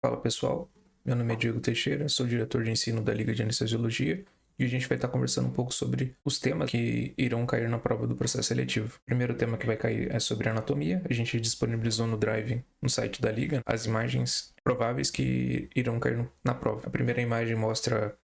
Fala pessoal, meu nome é Diego Teixeira, sou diretor de ensino da Liga de Anestesiologia e a gente vai estar conversando um pouco sobre os temas que irão cair na prova do processo seletivo. O primeiro tema que vai cair é sobre anatomia. A gente disponibilizou no Drive, no site da Liga, as imagens prováveis que irão cair na prova. A primeira imagem mostra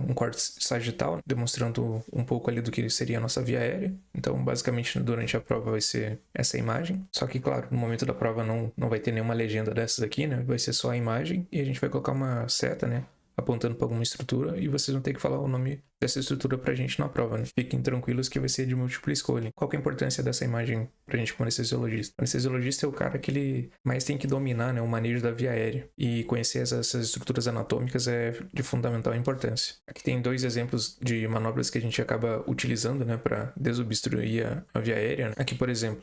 um corte sagital, demonstrando um pouco ali do que seria a nossa via aérea. Então, basicamente, durante a prova vai ser essa imagem. Só que, claro, no momento da prova não vai ter nenhuma legenda dessas aqui, né? Vai ser só a imagem e a gente vai colocar uma seta, né? Apontando para alguma estrutura e vocês vão ter que falar o nome dessa estrutura pra gente na prova, né? Fiquem tranquilos que vai ser de múltipla escolha. Qual que é a importância dessa imagem pra gente como anestesiologista? O anestesiologista é o cara que ele mais tem que dominar, né, o manejo da via aérea e conhecer essas estruturas anatômicas é de fundamental importância. Aqui tem dois exemplos de manobras que a gente acaba utilizando, né, para desobstruir a via aérea. Aqui, por exemplo,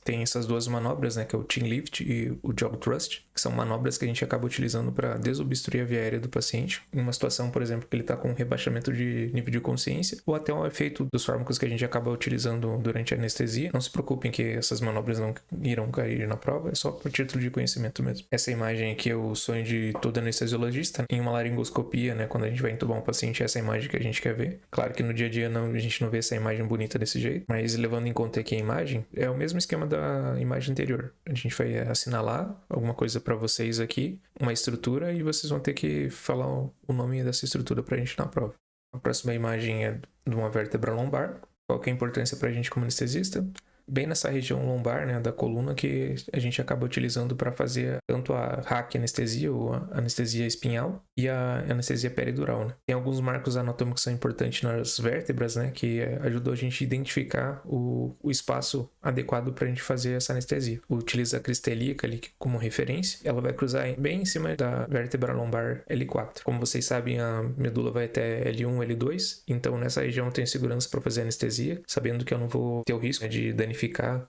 tem essas duas manobras, né, que é o chin lift e o jog thrust, que são manobras que a gente acaba utilizando para desobstruir a via aérea do paciente, em uma situação, por exemplo, que ele está com rebaixamento de nível de consciência, ou até um efeito dos fármacos que a gente acaba utilizando durante a anestesia. Não se preocupem que essas manobras não irão cair na prova, é só por título de conhecimento mesmo. Essa imagem aqui é o sonho de todo anestesiologista. Em uma laringoscopia, né, quando a gente vai entubar um paciente, é essa imagem que a gente quer ver. Claro que no dia a dia a gente não vê essa imagem bonita desse jeito, mas levando em conta aqui a imagem, é o mesmo esquema da imagem anterior. A gente vai assinalar alguma coisa para vocês aqui, uma estrutura, e vocês vão ter que falar o nome dessa estrutura pra gente na prova. A próxima imagem é de uma vértebra lombar. Qual que é a importância pra gente como anestesista? Bem nessa região lombar, né, da coluna, que a gente acaba utilizando para fazer tanto a raquianestesia ou a anestesia espinhal e a anestesia peridural, né. Tem alguns marcos anatômicos que são importantes nas vértebras, né, que ajudam a gente a identificar o espaço adequado para a gente fazer essa anestesia. Utiliza a crista ilíaca ali como referência. Ela vai cruzar bem em cima da vértebra lombar L4. Como vocês sabem, a medula vai até L1, L2, então nessa região eu tenho segurança para fazer anestesia, sabendo que eu não vou ter o risco, né, de danificar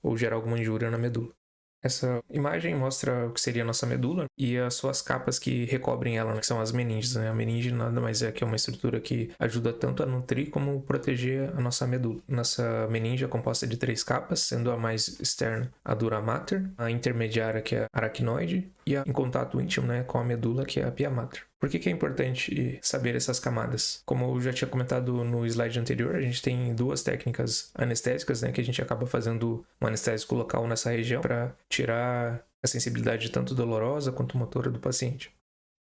ou gerar alguma injúria na medula. Essa imagem mostra o que seria a nossa medula e as suas capas que recobrem ela, né, que são as meninges, né? A meninge nada mais é que uma estrutura que ajuda tanto a nutrir como proteger a nossa medula. Nossa meninge é composta de 3 capas, sendo a mais externa a dura mater, a intermediária que é a aracnoide e a em contato íntimo, né, com a medula que é a pia mater. Por que é importante saber essas camadas? Como eu já tinha comentado no slide anterior, a gente tem duas técnicas anestésicas, né, que a gente acaba fazendo um anestésico local nessa região para tirar a sensibilidade tanto dolorosa quanto motora do paciente.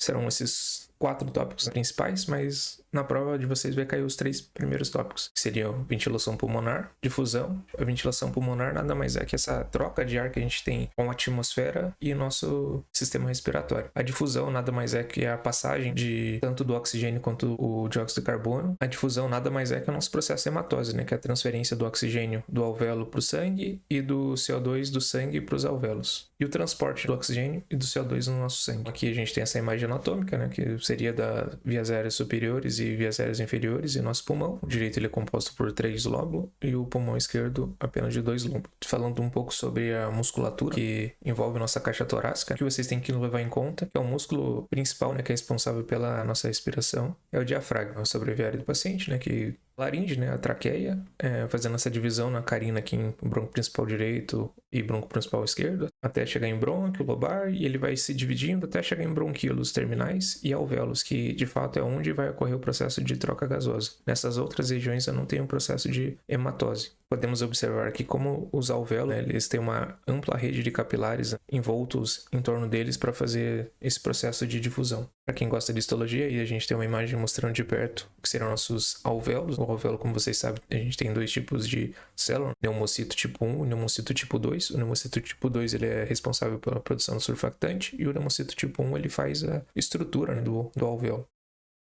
Serão esses 4 tópicos principais, mas na prova de vocês vai cair os 3 primeiros tópicos, que seriam ventilação pulmonar, difusão. A ventilação pulmonar nada mais é que essa troca de ar que a gente tem com a atmosfera e o nosso sistema respiratório. A difusão nada mais é que a passagem de tanto do oxigênio quanto o dióxido de carbono. A difusão nada mais é que o nosso processo de hematose, né, que é a transferência do oxigênio do alvéolo para o sangue e do CO2 do sangue para os alvéolos. E o transporte do oxigênio e do CO2 no nosso sangue. Aqui a gente tem essa imagem anatômica, né, que seria das vias aéreas superiores e vias aéreas inferiores, e nosso pulmão. O direito ele é composto por 3 lóbulos e o pulmão esquerdo apenas de 2 lóbulos. Falando um pouco sobre a musculatura que envolve nossa caixa torácica, que vocês têm que levar em conta, que é o músculo principal, né, que é responsável pela nossa respiração, é o diafragma, o sobreviário do paciente, né, que laringe, né, a traqueia, fazendo essa divisão na carina aqui em bronco principal direito e bronco principal esquerdo, até chegar em brônquio lobar, e ele vai se dividindo até chegar em bronquíolos terminais e alvéolos, que de fato é onde vai ocorrer o processo de troca gasosa. Nessas outras regiões eu não tenho um processo de hematose. Podemos observar que como os alvéolos, né, eles têm uma ampla rede de capilares envoltos em torno deles para fazer esse processo de difusão. Para quem gosta de histologia, aí a gente tem uma imagem mostrando de perto o que serão nossos alvéolos. O alvéolo, como vocês sabem, a gente tem 2 tipos de célula, pneumocito tipo 1 e pneumocito tipo 2. O pneumocito tipo 2 ele é responsável pela produção do surfactante e o pneumocito tipo 1 ele faz a estrutura, né, do alvéolo.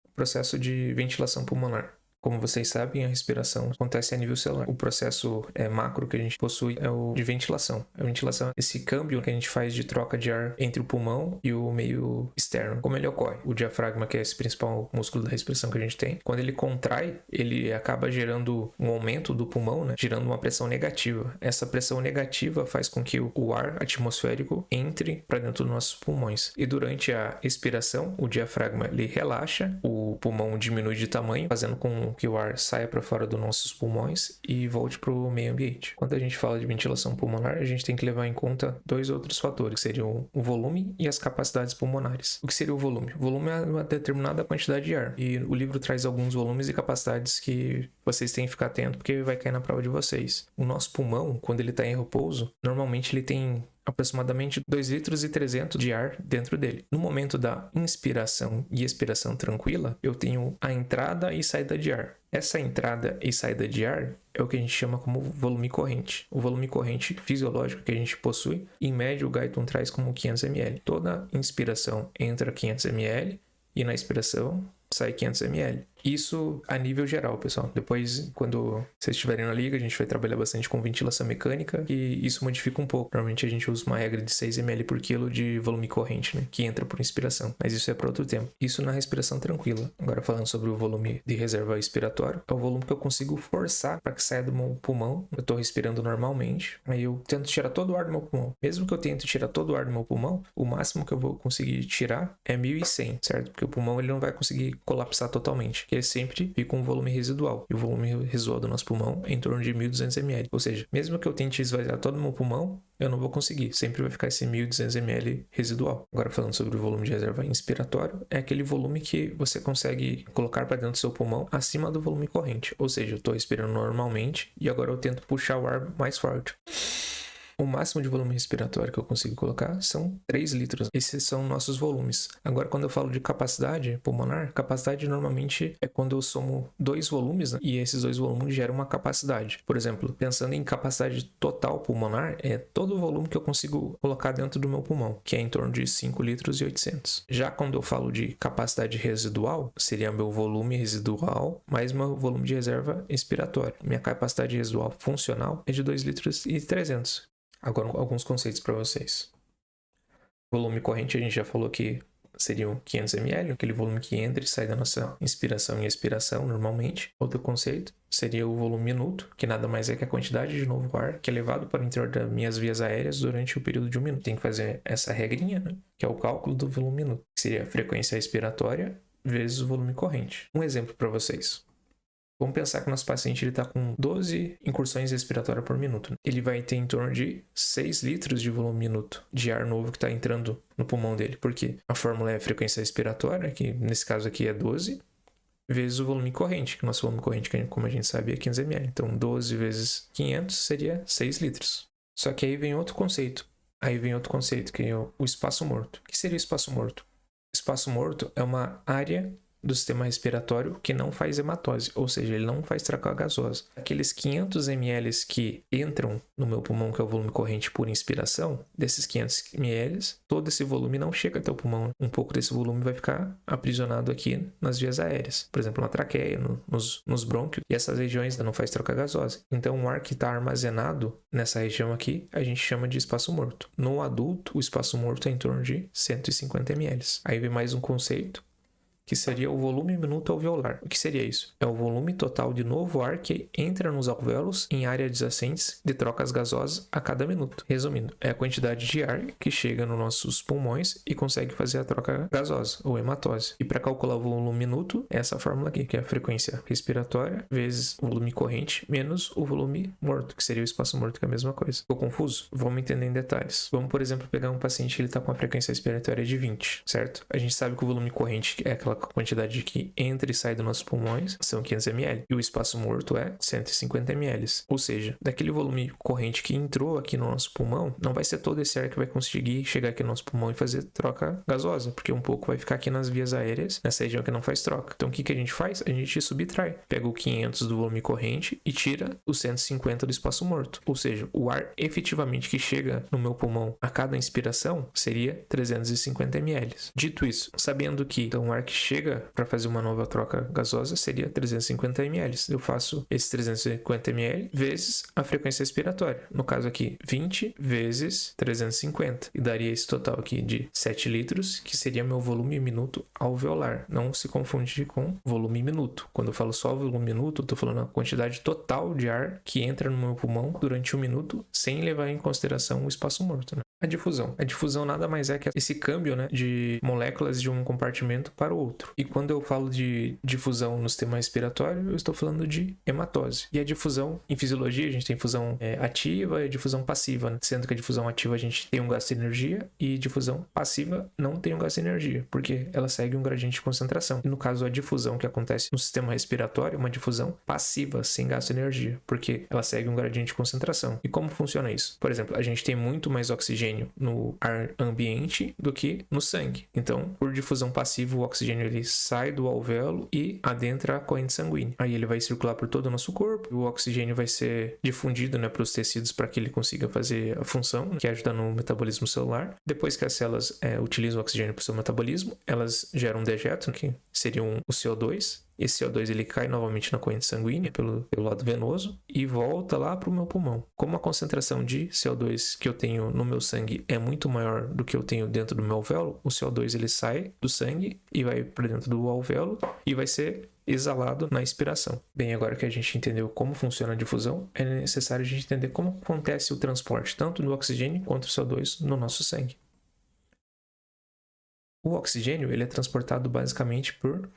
O processo de ventilação pulmonar. Como vocês sabem, a respiração acontece a nível celular. O processo macro que a gente possui é o de ventilação. A ventilação é esse câmbio que a gente faz de troca de ar entre o pulmão e o meio externo. Como ele ocorre? O diafragma, que é esse principal músculo da respiração que a gente tem, quando ele contrai, ele acaba gerando um aumento do pulmão, né? Gerando uma pressão negativa. Essa pressão negativa faz com que o ar atmosférico entre para dentro dos nossos pulmões. E durante a expiração, o diafragma ele relaxa, o pulmão diminui de tamanho, fazendo com com que o ar saia para fora dos nossos pulmões e volte para o meio ambiente. Quando a gente fala de ventilação pulmonar, a gente tem que levar em conta dois outros fatores, que seriam o volume e as capacidades pulmonares. O que seria o volume? O volume é uma determinada quantidade de ar, e o livro traz alguns volumes e capacidades que vocês têm que ficar atento, porque vai cair na prova de vocês. O nosso pulmão, quando ele está em repouso, normalmente ele tem aproximadamente 2,3 litros de ar dentro dele. No momento da inspiração e expiração tranquila, eu tenho a entrada e saída de ar. Essa entrada e saída de ar é o que a gente chama como volume corrente. O volume corrente fisiológico que a gente possui, em média o Guyton traz como 500 ml. Toda inspiração entra 500 ml e na expiração sai 500 ml. Isso a nível geral, pessoal. Depois, quando vocês estiverem na liga, a gente vai trabalhar bastante com ventilação mecânica e isso modifica um pouco. Normalmente a gente usa uma regra de 6 ml por quilo de volume corrente, né? Que entra por inspiração. Mas isso é para outro tempo. Isso na respiração tranquila. Agora falando sobre o volume de reserva expiratório, é o volume que eu consigo forçar para que saia do meu pulmão. Eu estou respirando normalmente, aí eu tento tirar todo o ar do meu pulmão. Mesmo que eu tente tirar todo o ar do meu pulmão, o máximo que eu vou conseguir tirar é 1.100, certo? Porque o pulmão ele não vai conseguir colapsar totalmente. Ele sempre fica um volume residual. E o volume residual do nosso pulmão é em torno de 1.200 ml. Ou seja, mesmo que eu tente esvaziar todo o meu pulmão, eu não vou conseguir. Sempre vai ficar esse 1.200 ml residual. Agora falando sobre o volume de reserva inspiratório, é aquele volume que você consegue colocar para dentro do seu pulmão acima do volume corrente. Ou seja, eu estou respirando normalmente e agora eu tento puxar o ar mais forte. O máximo de volume respiratório que eu consigo colocar são 3 litros. Esses são nossos volumes. Agora, quando eu falo de capacidade pulmonar, capacidade normalmente é quando eu somo dois volumes, né? E esses dois volumes geram uma capacidade. Por exemplo, pensando em capacidade total pulmonar, é todo o volume que eu consigo colocar dentro do meu pulmão, que é em torno de 5 litros e 800. Já quando eu falo de capacidade residual, seria meu volume residual mais meu volume de reserva expiratória. Minha capacidade residual funcional é de 2 litros e 300. Agora, alguns conceitos para vocês. Volume corrente, a gente já falou que seriam 500 ml, aquele volume que entra e sai da nossa inspiração e expiração normalmente. Outro conceito seria o volume minuto, que nada mais é que a quantidade de novo ar que é levado para o interior das minhas vias aéreas durante o período de 1 minuto. Tem que fazer essa regrinha, né? Que é o cálculo do volume minuto, que seria a frequência respiratória vezes o volume corrente. Um exemplo para vocês. Vamos pensar que o nosso paciente está com 12 incursões respiratórias por minuto. Ele vai ter em torno de 6 litros de volume minuto de ar novo que está entrando no pulmão dele. Por quê? A fórmula é a frequência respiratória, que nesse caso aqui é 12, vezes o volume corrente, que o nosso volume corrente, como a gente sabe, é 500 ml. Então, 12 vezes 500 seria 6 litros. Só que aí vem outro conceito. Que é o espaço morto. O que seria o espaço morto? O espaço morto é uma área do sistema respiratório que não faz hematose, ou seja, ele não faz troca gasosa. Aqueles 500 ml que entram no meu pulmão, que é o volume corrente por inspiração, desses 500 ml, todo esse volume não chega até o pulmão. Um pouco desse volume vai ficar aprisionado aqui nas vias aéreas, por exemplo, na traqueia, nos brônquios, e essas regiões não faz troca gasosa. Então, o ar que está armazenado nessa região aqui, a gente chama de espaço morto. No adulto, o espaço morto é em torno de 150 ml. Aí vem mais um conceito, que seria o volume minuto alveolar. O que seria isso? É o volume total de novo ar que entra nos alvéolos em áreas adjacentes de trocas gasosas a cada minuto. Resumindo, é a quantidade de ar que chega nos nossos pulmões e consegue fazer a troca gasosa, ou hematose. E para calcular o volume minuto, é essa fórmula aqui, que é a frequência respiratória vezes o volume corrente menos o volume morto, que seria o espaço morto, que é a mesma coisa. Ficou confuso? Vamos entender em detalhes. Vamos, por exemplo, pegar um paciente que ele está com a frequência respiratória de 20, certo? A gente sabe que o volume corrente é aquela quantidade que entra e sai dos nossos pulmões, são 500 ml, e o espaço morto é 150 ml. Ou seja, daquele volume corrente que entrou aqui no nosso pulmão, não vai ser todo esse ar que vai conseguir chegar aqui no nosso pulmão e fazer troca gasosa, porque um pouco vai ficar aqui nas vias aéreas, nessa região que não faz troca. Então o que a gente faz? A gente subtrai. Pega o 500 do volume corrente e tira os 150 do espaço morto. Ou seja, o ar efetivamente que chega no meu pulmão a cada inspiração seria 350 ml. Dito isso, sabendo que então, o ar que chega para fazer uma nova troca gasosa seria 350 ml. Eu faço esses 350 ml vezes a frequência respiratória. No caso aqui, 20 vezes 350. E daria esse total aqui de 7 litros, que seria meu volume minuto alveolar. Não se confundir com volume minuto. Quando eu falo só volume minuto, eu estou falando a quantidade total de ar que entra no meu pulmão durante 1 minuto, sem levar em consideração o espaço morto, né? A difusão. A difusão nada mais é que esse câmbio, né, de moléculas de um compartimento para o outro. E quando eu falo de difusão no sistema respiratório, eu estou falando de hematose. E a difusão, em fisiologia, a gente tem difusão ativa e difusão passiva, né? Sendo que a difusão ativa a gente tem um gasto de energia e difusão passiva não tem um gasto de energia, porque ela segue um gradiente de concentração. E no caso, a difusão que acontece no sistema respiratório é uma difusão passiva, sem gasto de energia, porque ela segue um gradiente de concentração. E como funciona isso? Por exemplo, a gente tem muito mais oxigênio no ar ambiente do que no sangue. Então, por difusão passiva, o oxigênio ele sai do alvéolo e adentra a corrente sanguínea. Aí ele vai circular por todo o nosso corpo, o oxigênio vai ser difundido, né, para os tecidos para que ele consiga fazer a função, que ajuda no metabolismo celular. Depois que as células utilizam o oxigênio para o seu metabolismo, elas geram um dejeto, que seria o CO2. Esse CO2 ele cai novamente na corrente sanguínea pelo lado venoso e volta lá para o meu pulmão. Como a concentração de CO2 que eu tenho no meu sangue é muito maior do que eu tenho dentro do meu alvéolo, o CO2 ele sai do sangue e vai para dentro do alvéolo e vai ser exalado na expiração. Bem, agora que a gente entendeu como funciona a difusão, é necessário a gente entender como acontece o transporte tanto do oxigênio quanto do CO2 no nosso sangue. O oxigênio ele é transportado basicamente por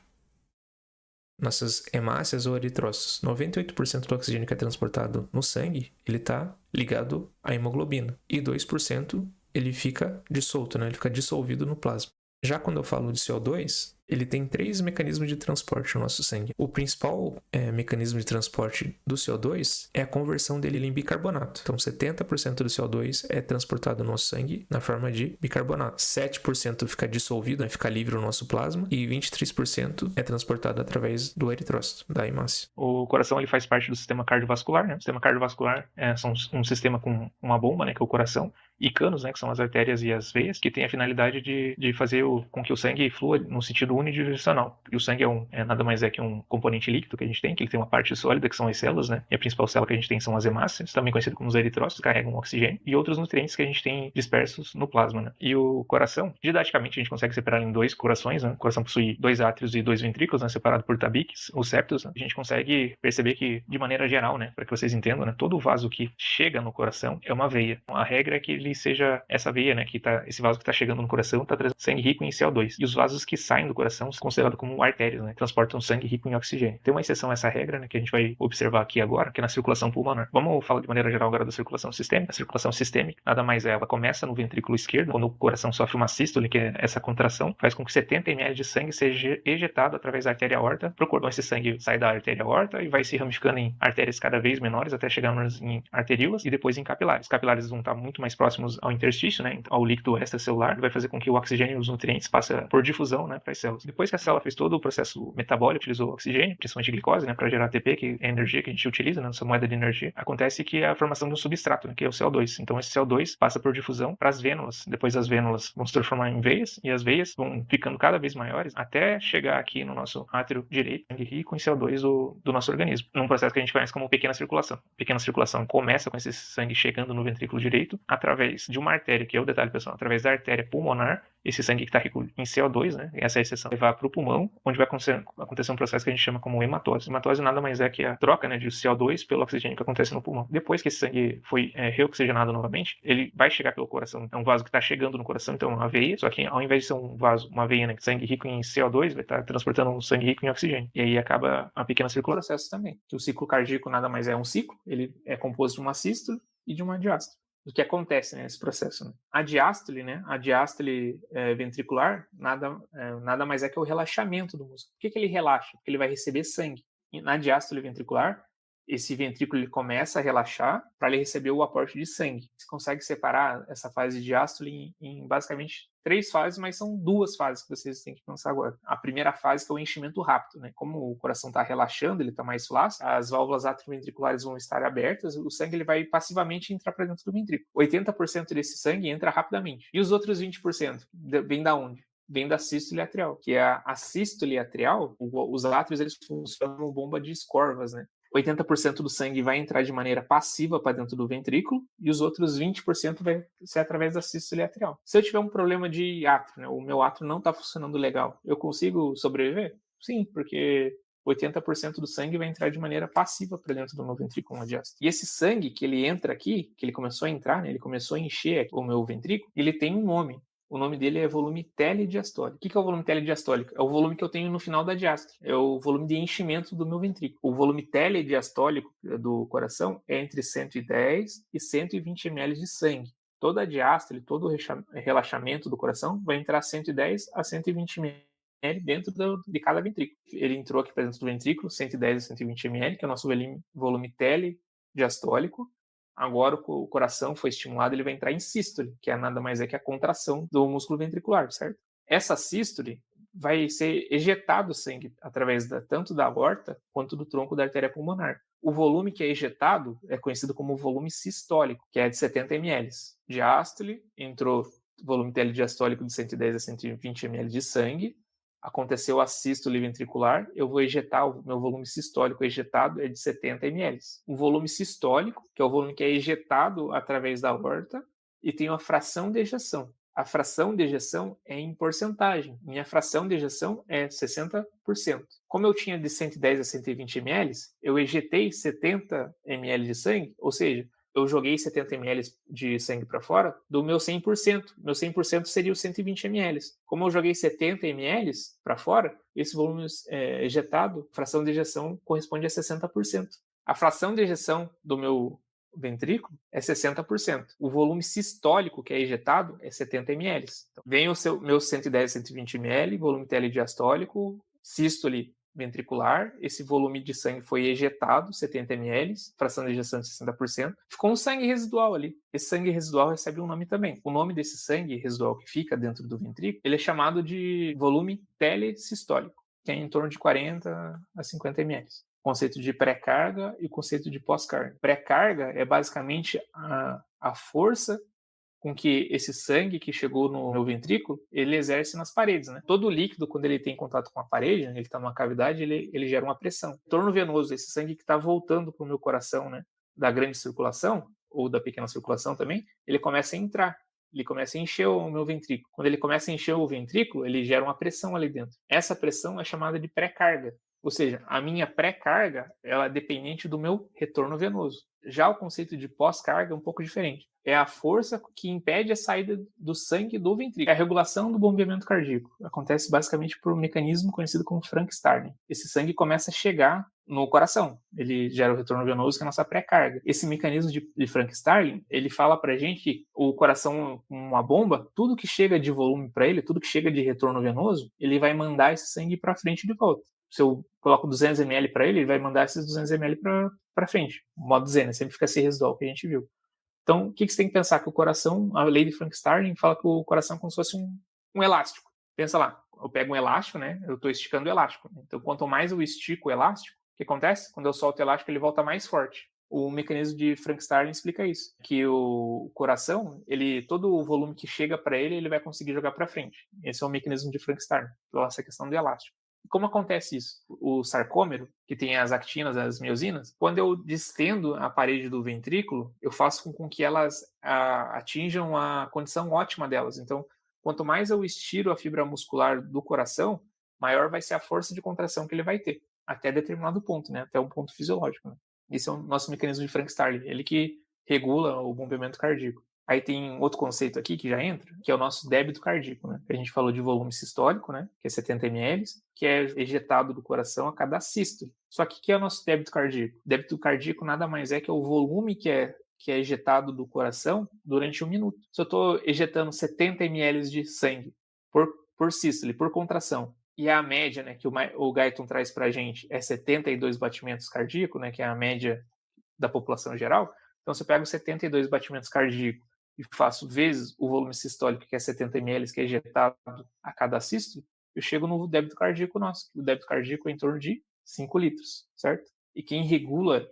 nossas hemácias ou eritrócitos. 98% do oxigênio que é transportado no sangue, ele está ligado à hemoglobina. E 2% ele fica dissolto, né? Ele fica dissolvido no plasma. Já quando eu falo de CO2, ele tem 3 mecanismos de transporte no nosso sangue. O principal mecanismo de transporte do CO2 é a conversão dele em bicarbonato. Então, 70% do CO2 é transportado no nosso sangue na forma de bicarbonato. 7% fica dissolvido, né, fica livre no nosso plasma. E 23% é transportado através do eritrócito, da hemácia. O coração ele faz parte do sistema cardiovascular, né? O sistema cardiovascular é um sistema com uma bomba, né, que é o coração, e canos, né, que são as artérias e as veias, que tem a finalidade de fazer com que o sangue flua no sentido unidirecional. E o sangue nada mais é que um componente líquido que a gente tem, que ele tem uma parte sólida, que são as células, né? E a principal célula que a gente tem são as hemácias, também conhecido como os eritrócitos, que carregam oxigênio, e outros nutrientes que a gente tem dispersos no plasma, né? E o coração, didaticamente, a gente consegue separar em 2 corações, né? O coração possui 2 átrios e 2 ventrículos, né? Separado por tabiques, os septos, né? A gente consegue perceber que, de maneira geral, né? Para que vocês entendam, né? Todo vaso que chega no coração é uma veia. A regra é que ele seja essa veia, né? Esse vaso que está chegando no coração está trazendo sangue rico em CO2. E os vasos que saem do coração são considerados como artérias, né? Transportam sangue rico em oxigênio. Tem uma exceção a essa regra, né? Que a gente vai observar aqui agora, que é na circulação pulmonar. Vamos falar de maneira geral agora da circulação sistêmica. A circulação sistêmica, nada mais ela começa no ventrículo esquerdo, quando o coração sofre uma sístole, que é essa contração, faz com que 70 ml de sangue seja ejetado através da artéria aorta pro cordão. Esse sangue sai da artéria aorta e vai se ramificando em artérias cada vez menores até chegar em arteríolas e depois em capilares. Os capilares vão estar muito mais próximos ao interstício, né? Ao líquido extracelular, que vai fazer com que o oxigênio e os nutrientes passem por difusão, né, para as células. Depois que a célula fez todo o processo metabólico, utilizou oxigênio, principalmente glicose, né, para gerar ATP, que é a energia que a gente utiliza, né, nossa moeda de energia, acontece que é a formação de um substrato, né, que é o CO2. Então esse CO2 passa por difusão para as vênulas. Depois as vênulas vão se transformar em veias e as veias vão ficando cada vez maiores até chegar aqui no nosso átrio direito, sangue rico em CO2 do nosso organismo, num processo que a gente conhece como pequena circulação. Pequena circulação começa com esse sangue chegando no ventrículo direito através de uma artéria, que é o detalhe, pessoal, através da artéria pulmonar, esse sangue que está rico em CO2, né, essa é a exceção, levar para o pulmão, onde vai acontecer um processo que a gente chama como hematose. Hematose nada mais é que a troca, né, de CO2 pelo oxigênio que acontece no pulmão. Depois que esse sangue foi reoxigenado novamente, ele vai chegar pelo coração. É um vaso que está chegando no coração, então é uma veia, só que ao invés de ser um vaso, uma veia, né, sangue rico em CO2, vai estar transportando um sangue rico em oxigênio. E aí acaba a pequena circulação. Processo também. Que o ciclo cardíaco nada mais é um ciclo, ele é composto de uma sístole e de uma diástole. O que acontece nesse processo, né? A diástole, né? A diástole ventricular nada mais é que o relaxamento do músculo. Por que ele relaxa? Porque ele vai receber sangue. E na diástole ventricular, esse ventrículo ele começa a relaxar para ele receber o aporte de sangue. Você consegue separar essa fase de diástole em basicamente 3 fases, mas são 2 fases que vocês têm que pensar agora. A primeira fase que é o enchimento rápido, né? Como o coração está relaxando, ele está mais flácido, as válvulas atrioventriculares vão estar abertas, o sangue ele vai passivamente entrar para dentro do ventrículo. 80% desse sangue entra rapidamente. E os outros 20% vem da onde? Vem da sístole atrial, que é a sístole atrial, os átrios eles funcionam como bomba de escorvas, né? 80% do sangue vai entrar de maneira passiva para dentro do ventrículo e os outros 20% vai ser através da sístole atrial. Se eu tiver um problema de átrio, né, o meu átrio não está funcionando legal, eu consigo sobreviver? Sim, porque 80% do sangue vai entrar de maneira passiva para dentro do meu ventrículo na diástole. E esse sangue que ele entra aqui, que ele começou a entrar, né, ele começou a encher o meu ventrículo, ele tem um nome. O nome dele é volume telediastólico. O que é o volume telediastólico? É o volume que eu tenho no final da diástole. É o volume de enchimento do meu ventrículo. O volume telediastólico do coração é entre 110 e 120 ml de sangue. Toda a diástole, todo o relaxamento do coração vai entrar 110 a 120 ml dentro de cada ventrículo. Ele entrou aqui para dentro do ventrículo, 110 a 120 ml, que é o nosso volume telediastólico. Agora o coração foi estimulado, ele vai entrar em sístole, que é nada mais que a contração do músculo ventricular, certo? Essa sístole vai ser ejetado sangue através tanto da aorta quanto do tronco da artéria pulmonar. O volume que é ejetado é conhecido como volume sistólico, que é de 70 ml. Diástole, entrou volume telediastólico de 110 a 120 ml de sangue, aconteceu a sístole ventricular, eu vou ejetar, o meu volume sistólico ejetado é de 70 ml. O volume sistólico, que é o volume que é ejetado através da aorta, e tem a fração de ejeção. A fração de ejeção é em porcentagem. Minha fração de ejeção é 60%. Como eu tinha de 110 a 120 ml, eu ejetei 70 ml de sangue, ou seja, eu joguei 70 ml de sangue para fora do meu 100%. Meu 100% seria os 120 ml. Como eu joguei 70 ml para fora, esse volume ejetado, fração de ejeção, corresponde a 60%. A fração de ejeção do meu ventrículo é 60%. O volume sistólico que é ejetado é 70 ml. Então, vem o meu 110 a 120 ml, volume telediastólico, sístole ventricular, esse volume de sangue foi ejetado, 70 ml, fração de ejeção de 60%, ficou um sangue residual ali. Esse sangue residual recebe um nome também. O nome desse sangue residual que fica dentro do ventrículo, ele é chamado de volume telesistólico, que é em torno de 40 a 50 ml. O conceito de pré-carga e o conceito de pós-carga. Pré-carga é basicamente a força com que esse sangue que chegou no meu ventrículo, ele exerce nas paredes, né? Todo líquido, quando ele tem contato com a parede, ele está numa cavidade, ele gera uma pressão. O retorno venoso, esse sangue que está voltando para o meu coração, né? Da grande circulação, ou da pequena circulação também, ele começa a entrar. Ele começa a encher o meu ventrículo. Quando ele começa a encher o ventrículo, ele gera uma pressão ali dentro. Essa pressão é chamada de pré-carga. Ou seja, a minha pré-carga ela é dependente do meu retorno venoso. Já o conceito de pós-carga é um pouco diferente. É a força que impede a saída do sangue do ventrículo. É a regulação do bombeamento cardíaco. Acontece basicamente por um mecanismo conhecido como Frank-Starling. Esse sangue começa a chegar no coração. Ele gera o retorno venoso, que é a nossa pré-carga. Esse mecanismo de Frank-Starling, ele fala pra gente que o coração, uma bomba, tudo que chega de volume para ele, tudo que chega de retorno venoso, ele vai mandar esse sangue para frente e de volta. Se eu coloco 200 ml para ele, ele vai mandar esses 200 ml para frente. Modo Z, né? Sempre fica esse residual que a gente viu. Então, o que você tem que pensar? Que o coração, a lei de Frank-Starling fala que o coração é como se fosse um elástico. Pensa lá, eu pego um elástico, né? Eu estou esticando o elástico. Então, quanto mais eu estico o elástico, o que acontece? Quando eu solto o elástico, ele volta mais forte. O mecanismo de Frank-Starling explica isso, que o coração, todo o volume que chega para ele, ele vai conseguir jogar para frente. Esse é o mecanismo de Frank-Starling, essa questão do elástico. Como acontece isso? O sarcômero, que tem as actinas, as miosinas, quando eu distendo a parede do ventrículo, eu faço com que elas atinjam a condição ótima delas. Então, quanto mais eu estiro a fibra muscular do coração, maior vai ser a força de contração que ele vai ter, até determinado ponto, né? Até um ponto fisiológico. Né? Esse é o nosso mecanismo de Frank-Starling, ele que regula o bombeamento cardíaco. Aí tem outro conceito aqui que já entra, que é o nosso débito cardíaco, né? A gente falou de volume sistólico, né? Que é 70 ml, que é ejetado do coração a cada sístole. Só que o que é o nosso débito cardíaco? Débito cardíaco nada mais é que o volume que é ejetado do coração durante 1 minuto. Se eu estou ejetando 70 ml de sangue por sístole, por contração, e a média, né, que o Guyton traz para a gente é 72 batimentos cardíacos, né, que é a média da população geral. Então, se eu pego 72 batimentos cardíacos e faço vezes o volume sistólico, que é 70 ml, que é ejetado a cada sístole, eu chego no débito cardíaco nosso. O débito cardíaco é em torno de 5 litros, certo? E quem regula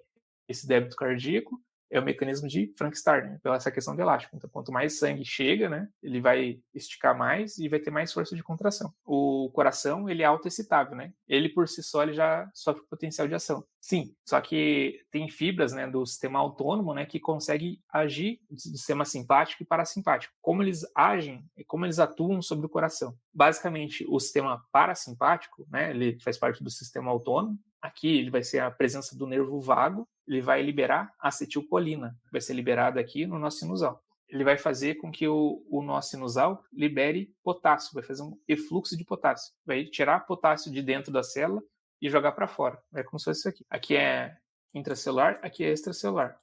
esse débito cardíaco é o mecanismo de Frank-Starling, pela essa questão do elástico. Então, quanto mais sangue chega, né, ele vai esticar mais e vai ter mais força de contração. O coração, ele é autoexcitável, né? Ele, por si só, ele já sofre potencial de ação. Sim, só que tem fibras, né, do sistema autônomo, né, que conseguem agir do sistema simpático e parasimpático. Como eles agem e como eles atuam sobre o coração. Basicamente, o sistema parasimpático, né, ele faz parte do sistema autônomo, Aqui ele vai ser a presença do nervo vago, ele vai liberar acetilcolina, vai ser liberada aqui no nó sinusal. Ele vai fazer com que o nó sinusal libere potássio, vai fazer um efluxo de potássio, vai tirar potássio de dentro da célula e jogar para fora. É como se fosse isso aqui. Aqui é intracelular, aqui é extracelular.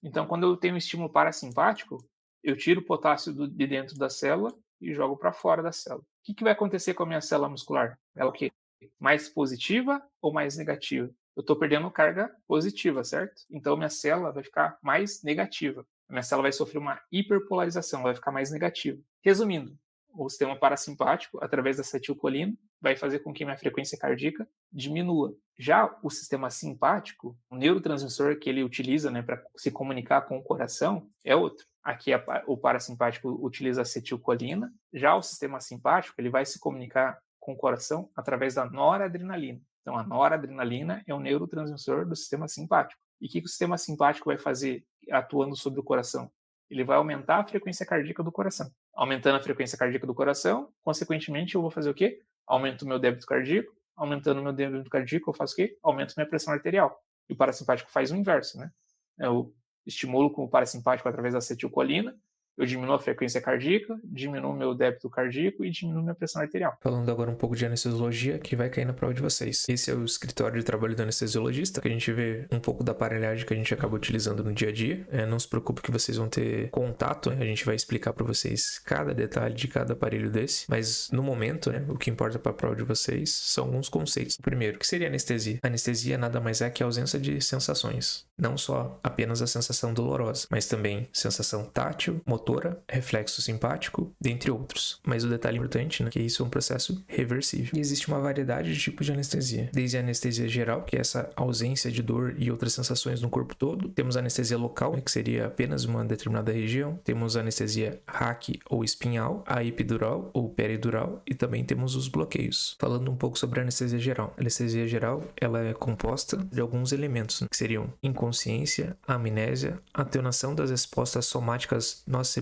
Então, quando eu tenho um estímulo parasimpático, eu tiro o potássio de dentro da célula e jogo para fora da célula. O que vai acontecer com a minha célula muscular? Ela o quê? Mais positiva ou mais negativa? Eu estou perdendo carga positiva, certo? Então, minha célula vai ficar mais negativa. A minha célula vai sofrer uma hiperpolarização, vai ficar mais negativa. Resumindo, o sistema parasimpático, através da acetilcolina, vai fazer com que minha frequência cardíaca diminua. Já o sistema simpático, o neurotransmissor que ele utiliza, né, para se comunicar com o coração, é outro. Aqui o parasimpático utiliza acetilcolina. Já o sistema simpático, ele vai se comunicar com o coração através da noradrenalina. Então, a noradrenalina é um neurotransmissor do sistema simpático. E o que o sistema simpático vai fazer atuando sobre o coração? Ele vai aumentar a frequência cardíaca do coração. Aumentando a frequência cardíaca do coração, consequentemente, eu vou fazer o quê? Aumento o meu débito cardíaco. Aumentando o meu débito cardíaco, eu faço o quê? Aumento minha pressão arterial. E o parasimpático faz o inverso, né? Eu estimulo com o parasimpático através da acetilcolina, eu diminuo a frequência cardíaca, diminuo o meu débito cardíaco e diminuo minha pressão arterial. Falando agora um pouco de anestesiologia, que vai cair na prova de vocês. Esse é o escritório de trabalho do anestesiologista, que a gente vê um pouco da aparelhagem que a gente acaba utilizando no dia a dia. Não se preocupe que vocês vão ter contato, né? A gente vai explicar para vocês cada detalhe de cada aparelho desse, mas no momento, né, o que importa para a prova de vocês são alguns conceitos. O primeiro, o que seria anestesia? A anestesia nada mais é que a ausência de sensações. Não só apenas a sensação dolorosa, mas também sensação tátil, motora, reflexo simpático, dentre outros. Mas o detalhe importante, né, que isso é um processo reversível. E existe uma variedade de tipos de anestesia. Desde a anestesia geral, que é essa ausência de dor e outras sensações no corpo todo. Temos a anestesia local, que seria apenas uma determinada região. Temos a anestesia RAC ou espinhal, a epidural ou peridural, e também temos os bloqueios. Falando um pouco sobre a anestesia geral. A anestesia geral, ela é composta de alguns elementos, né, que seriam inconsciência, amnésia, atenuação das respostas somáticas nociceptivas,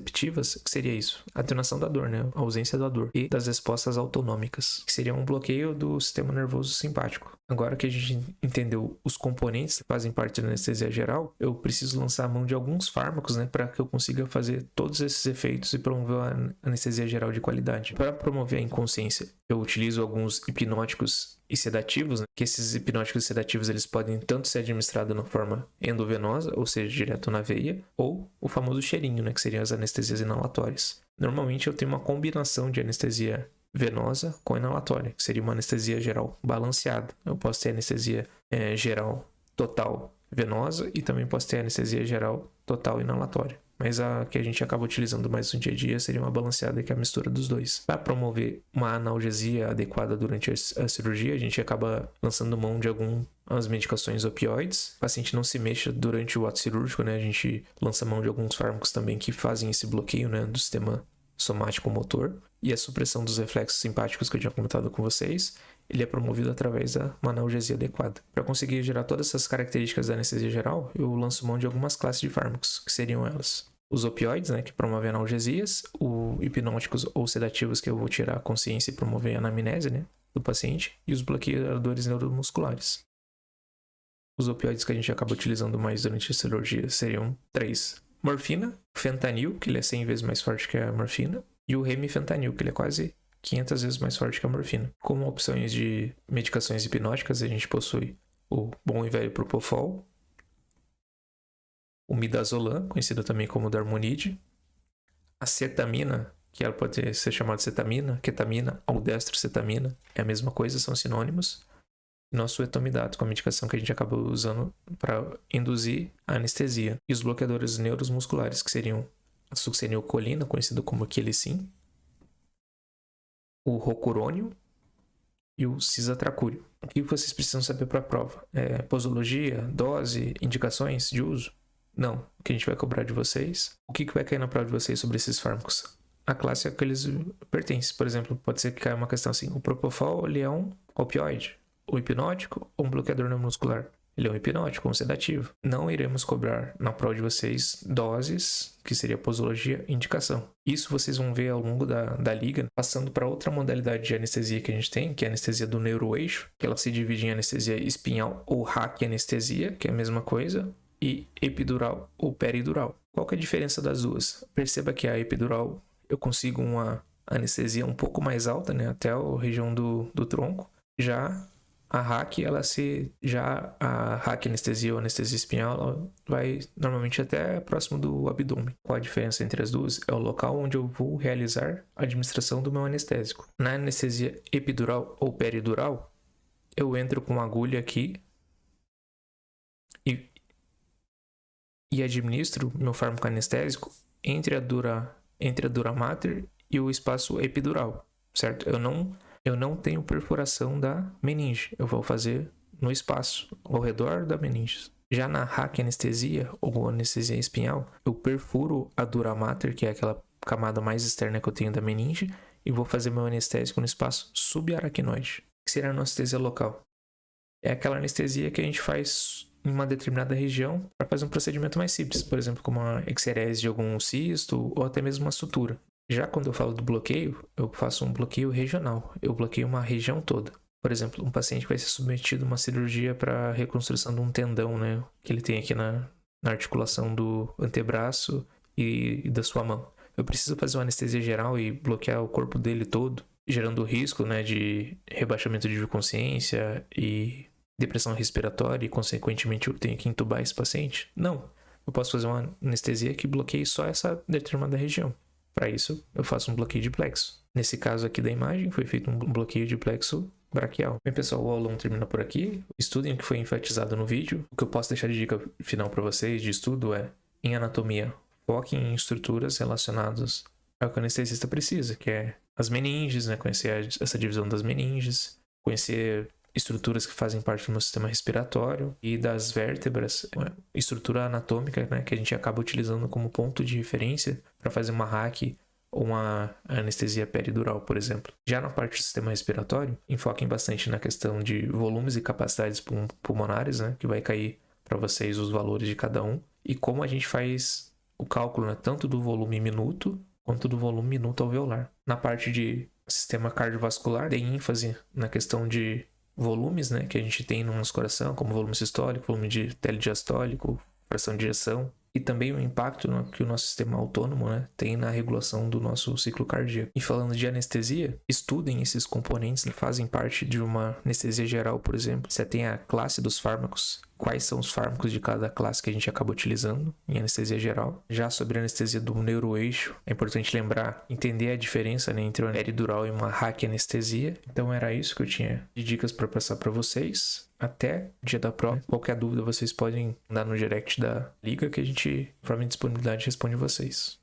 que seria isso, atenuação da dor, né, a ausência da dor, e das respostas autonômicas, que seria um bloqueio do sistema nervoso simpático. Agora que a gente entendeu os componentes que fazem parte da anestesia geral, eu preciso lançar a mão de alguns fármacos, né, para que eu consiga fazer todos esses efeitos e promover a anestesia geral de qualidade. Para promover a inconsciência, eu utilizo alguns hipnóticos e sedativos, né? Que esses hipnóticos e sedativos eles podem tanto ser administrados na forma endovenosa, ou seja, direto na veia, ou o famoso cheirinho, né? Que seriam as anestesias inalatórias. Normalmente eu tenho uma combinação de anestesia venosa com inalatória, que seria uma anestesia geral balanceada. Eu posso ter anestesia geral total venosa e também posso ter anestesia geral total inalatória. Mas a que a gente acaba utilizando mais no dia a dia seria uma balanceada, que é a mistura dos dois. Para promover uma analgesia adequada durante a cirurgia, a gente acaba lançando mão de algumas medicações opioides. O paciente não se mexa durante o ato cirúrgico, né? A gente lança mão de alguns fármacos também que fazem esse bloqueio, né, do sistema somático motor. E a supressão dos reflexos simpáticos que eu tinha comentado com vocês, ele é promovido através de uma analgesia adequada. Para conseguir gerar todas essas características da anestesia geral, eu lanço mão de algumas classes de fármacos, que seriam elas: os opioides, né, que promovem analgesias, os hipnóticos ou sedativos, que eu vou tirar a consciência e promover a anamnese, né, do paciente, e os bloqueadores neuromusculares. Os opioides que a gente acaba utilizando mais durante a cirurgia seriam 3. Morfina, fentanil, que ele é 100 vezes mais forte que a morfina, e o remifentanil, que ele é quase 500 vezes mais forte que a morfina. Como opções de medicações hipnóticas, a gente possui o bom e velho Propofol, o midazolam, conhecido também como Darmonide, a cetamina, que ela pode ser chamada de cetamina, ketamina, aldestrocetamina, é a mesma coisa, são sinônimos. E nosso etomidato, com a medicação que a gente acaba usando para induzir a anestesia. E os bloqueadores neuromusculares, que seriam a succinilcolina, conhecido como Quilicin, o rocurônio e o cisatracúrio. O que vocês precisam saber para a prova? Posologia, dose, indicações de uso? Não. O que a gente vai cobrar de vocês? O que vai cair na prova de vocês sobre esses fármacos? A classe a que eles pertencem. Por exemplo, pode ser que caia uma questão assim: o Propofol ele é um opioide, o hipnótico ou um bloqueador neuromuscular? Ele é um hipnótico, um sedativo. Não iremos cobrar na prova de vocês doses, que seria posologia e indicação. Isso vocês vão ver ao longo da liga, passando para outra modalidade de anestesia que a gente tem, que é a anestesia do neuroeixo, que ela se divide em anestesia espinhal ou raquianestesia, que é a mesma coisa, e epidural ou peridural. Qual que é a diferença das duas? Perceba que a epidural eu consigo uma anestesia um pouco mais alta, né, até a região do tronco. Já a raquianestesia ou anestesia espinhal, ela vai normalmente até próximo do abdômen. Qual a diferença entre as duas? É o local onde eu vou realizar a administração do meu anestésico. Na anestesia epidural ou peridural, eu entro com uma agulha aqui e administro meu fármaco anestésico entre a dura mater e o espaço epidural, certo? Eu não tenho perfuração da meninge, eu vou fazer no espaço ao redor da meninge. Já na raquianestesia ou anestesia espinhal, eu perfuro a dura mater, que é aquela camada mais externa que eu tenho da meninge, e vou fazer meu anestésico no espaço subaracnoide, que seria a anestesia local. É aquela anestesia que a gente faz em uma determinada região para fazer um procedimento mais simples, por exemplo, como uma exerese de algum cisto ou até mesmo uma sutura. Já quando eu falo do bloqueio, eu faço um bloqueio regional, eu bloqueio uma região toda. Por exemplo, um paciente vai ser submetido a uma cirurgia para reconstrução de um tendão, né, que ele tem aqui na articulação do antebraço e da sua mão. Eu preciso fazer uma anestesia geral e bloquear o corpo dele todo, gerando risco, né, de rebaixamento de consciência e depressão respiratória e, consequentemente, eu tenho que entubar esse paciente? Não. Eu posso fazer uma anestesia que bloqueie só essa determinada região. Para isso, eu faço um bloqueio de plexo. Nesse caso aqui da imagem, foi feito um bloqueio de plexo braquial. Bem, pessoal, o aulão termina por aqui. Estudem o que foi enfatizado no vídeo. O que eu posso deixar de dica final para vocês de estudo é, em anatomia, foquem em estruturas relacionadas ao que o anestesista precisa, que é as meninges, né? Conhecer essa divisão das meninges, conhecer estruturas que fazem parte do meu sistema respiratório e das vértebras, estrutura anatômica, né, que a gente acaba utilizando como ponto de referência para fazer uma RAC ou uma anestesia peridural, por exemplo. Já na parte do sistema respiratório, enfoquem bastante na questão de volumes e capacidades pulmonares, né, que vai cair para vocês os valores de cada um, e como a gente faz o cálculo, né, tanto do volume minuto quanto do volume minuto alveolar. Na parte de sistema cardiovascular, tem ênfase na questão de volumes, né, que a gente tem no nosso coração, como volume sistólico, volume de telediastólico, fração de ejeção, e também o impacto que o nosso sistema autônomo, né, tem na regulação do nosso ciclo cardíaco. E falando de anestesia, estudem esses componentes que fazem parte de uma anestesia geral, por exemplo. Você tem a classe dos fármacos, quais são os fármacos de cada classe que a gente acaba utilizando em anestesia geral. Já sobre a anestesia do neuroeixo, é importante lembrar, entender a diferença, né, entre uma peridural e uma raquianestesia. Então era isso que eu tinha de dicas para passar para vocês. Até o dia da prova. Qualquer dúvida vocês podem mandar no direct da liga que a gente, conforme a disponibilidade, responde vocês.